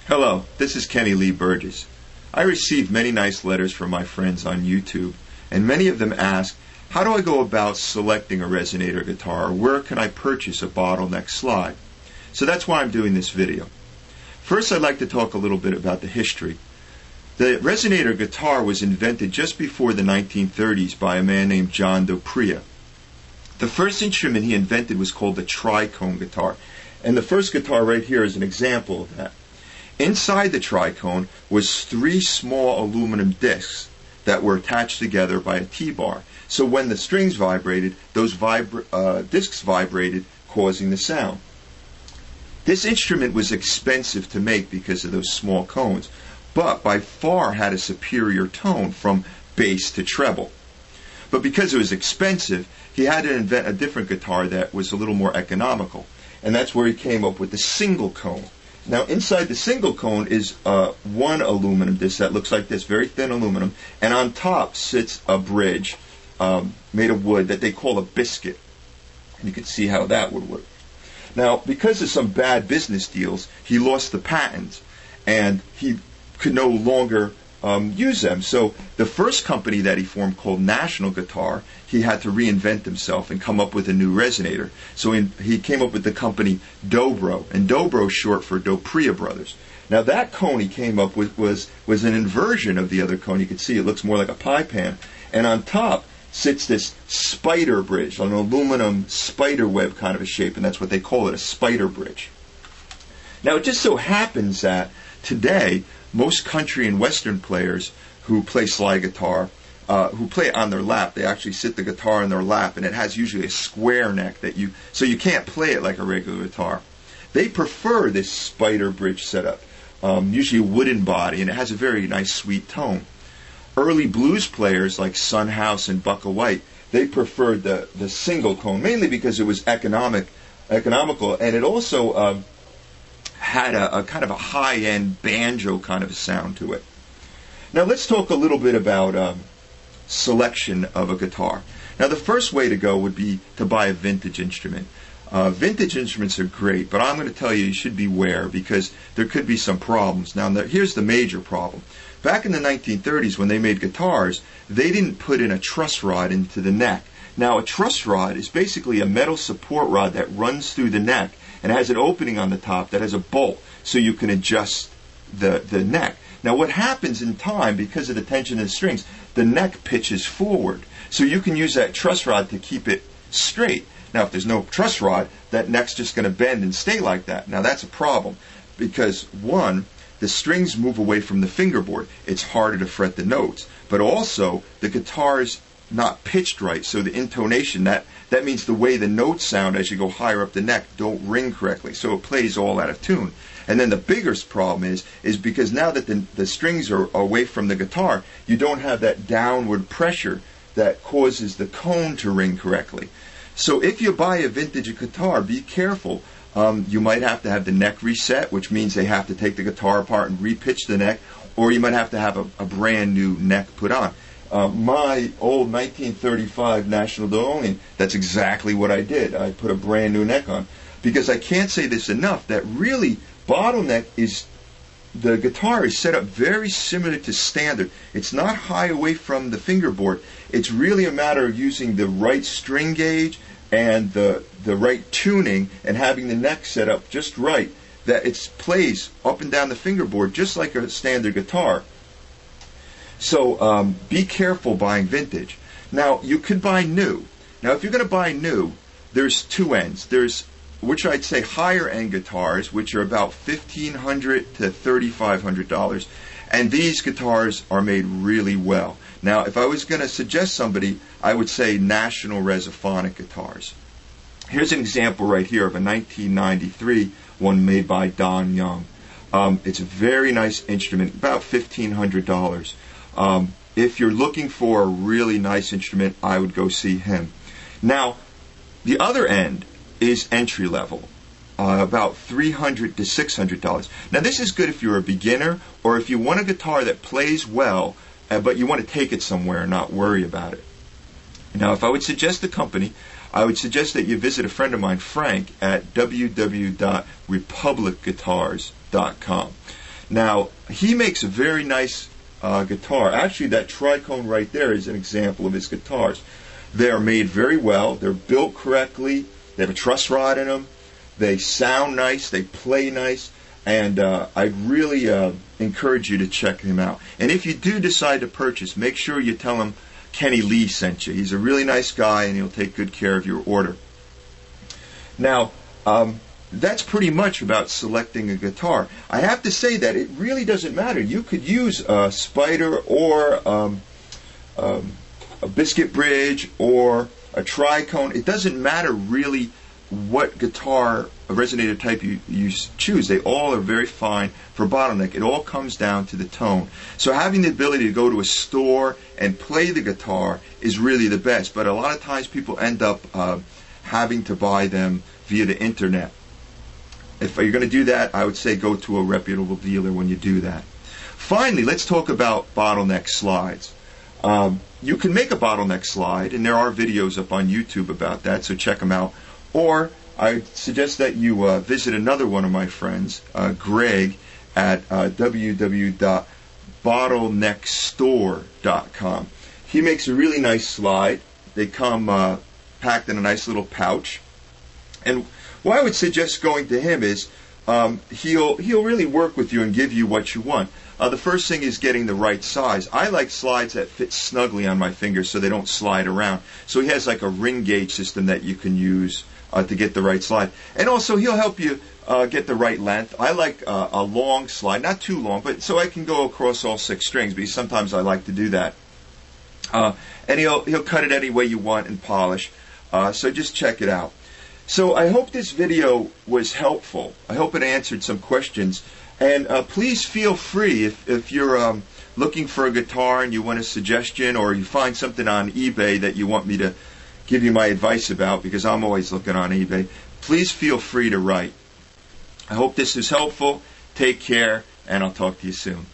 Hello, this is Kenny Lee Burgess. I received many nice letters from my friends on YouTube, and many of them ask, how do I go about selecting a Resonator guitar, or where can I purchase a Bottleneck slide? So that's why I'm doing this video. First, I'd like to talk a little bit about the history. The Resonator guitar was invented just before the 1930s by a man named John Dobro. The first instrument he invented was called the Tricone guitar, and the first guitar right here is an example of that. Inside the Tricone was 3 small aluminum discs that were attached together by a T-bar. So when the strings vibrated, those discs vibrated, causing the sound. This instrument was expensive to make because of those small cones, but by far had a superior tone from bass to treble. But because it was expensive, he had to invent a different guitar that was a little more economical, and that's where he came up with the single cone. Now, inside the single cone is one aluminum disc that looks like this, very thin aluminum, and on top sits a bridge made of wood that they call a biscuit. And you can see how that would work. Now, because of some bad business deals, he lost the patents, and he could no longer use them. So the first company that he formed, called National Guitar, he had to reinvent himself and come up with a new resonator. So he came up with the company Dobro, and Dobro is short for Dobro Brothers. Now that cone he came up with was an inversion of the other cone. You can see it looks more like a pie pan, and on top sits this spider bridge, an aluminum spider web kind of a shape, and that's what they call it, a spider bridge. Now it just so happens that today most country and western players who play slide guitar, who play it on their lap, they actually sit the guitar in their lap, and it has usually a square neck so you can't play it like a regular guitar. They prefer this spider bridge setup, usually a wooden body, and it has a very nice sweet tone. Early blues players like Son House and Bucka White, they preferred the single cone, mainly because it was economical, and it also had a kind of a high-end banjo kind of a sound to it. Now let's talk a little bit about selection of a guitar. Now the first way to go would be to buy a vintage instrument. Vintage instruments are great, but I'm going to tell you should beware because there could be some problems. Now here's the major problem. Back in the 1930s when they made guitars, they didn't put in a truss rod into the neck. Now a truss rod is basically a metal support rod that runs through the neck and has an opening on the top that has a bolt so you can adjust the neck. Now what happens in time, because of the tension of the strings, the neck pitches forward. So you can use that truss rod to keep it straight. Now if there's no truss rod, that neck's just going to bend and stay like that. Now that's a problem because, one, the strings move away from the fingerboard. It's harder to fret the notes. But also, the guitar's not pitched right, so the intonation, that means the way the notes sound as you go higher up the neck don't ring correctly, so it plays all out of tune. And then the biggest problem is because now that the strings are away from the guitar, you don't have that downward pressure that causes the cone to ring correctly. So if you buy a vintage guitar, be careful. You might have to have the neck reset, which means they have to take the guitar apart and repitch the neck, or you might have to have a brand new neck put on. My old 1935 National Bottleneck, that's exactly what I did. I put a brand new neck on. Because I can't say this enough, that really Bottleneck the guitar is set up very similar to standard. It's not high away from the fingerboard. It's really a matter of using the right string gauge and the right tuning and having the neck set up just right, that it plays up and down the fingerboard just like a standard guitar. So be careful buying vintage. Now you could buy new. Now if you're going to buy new, there's two ends. There's, which I'd say, higher end guitars, which are about $1,500 to $3,500, and these guitars are made really well. Now if I was going to suggest somebody, I would say National Resophonic guitars. Here's an example right here of a 1993 one made by Don Young. It's a very nice instrument, about $1,500. If you're looking for a really nice instrument, I would go see him. Now, the other end is entry level, about $300 to $600. Now, this is good if you're a beginner or if you want a guitar that plays well, but you want to take it somewhere and not worry about it. Now, if I would suggest a company, I would suggest that you visit a friend of mine, Frank, at www.republicguitars.com. Now, he makes a very nice guitar. Actually, that Tricone right there is an example of his guitars. They are made very well. They're built correctly. They have a truss rod in them. They sound nice. They play nice. And I'd really encourage you to check him out. And if you do decide to purchase, make sure you tell him Kenny Lee sent you. He's a really nice guy, and he'll take good care of your order. Now, that's pretty much about selecting a guitar. I have to say that it really doesn't matter. You could use a Spider or a Biscuit bridge or a Tricone. It doesn't matter really what guitar, a resonator type you choose. They all are very fine for Bottleneck. It all comes down to the tone. So having the ability to go to a store and play the guitar is really the best. But a lot of times people end up having to buy them via the internet. If you're going to do that, I would say go to a reputable dealer when you do that. Finally, let's talk about Bottleneck slides. You can make a Bottleneck slide, and there are videos up on YouTube about that, so check them out. Or I suggest that you visit another one of my friends, Greg, at www.bottleneckstore.com. He makes a really nice slide. They come packed in a nice little pouch. And what I would suggest going to him is he'll really work with you and give you what you want. The first thing is getting the right size. I like slides that fit snugly on my fingers so they don't slide around. So he has like a ring gauge system that you can use to get the right slide. And also he'll help you get the right length. I like a long slide, not too long, but so I can go across all 6 strings, because sometimes I like to do that. And he'll cut it any way you want and polish. So just check it out. So I hope this video was helpful. I hope it answered some questions. And please feel free, if you're looking for a guitar and you want a suggestion, or you find something on eBay that you want me to give you my advice about, because I'm always looking on eBay, please feel free to write. I hope this is helpful. Take care, and I'll talk to you soon.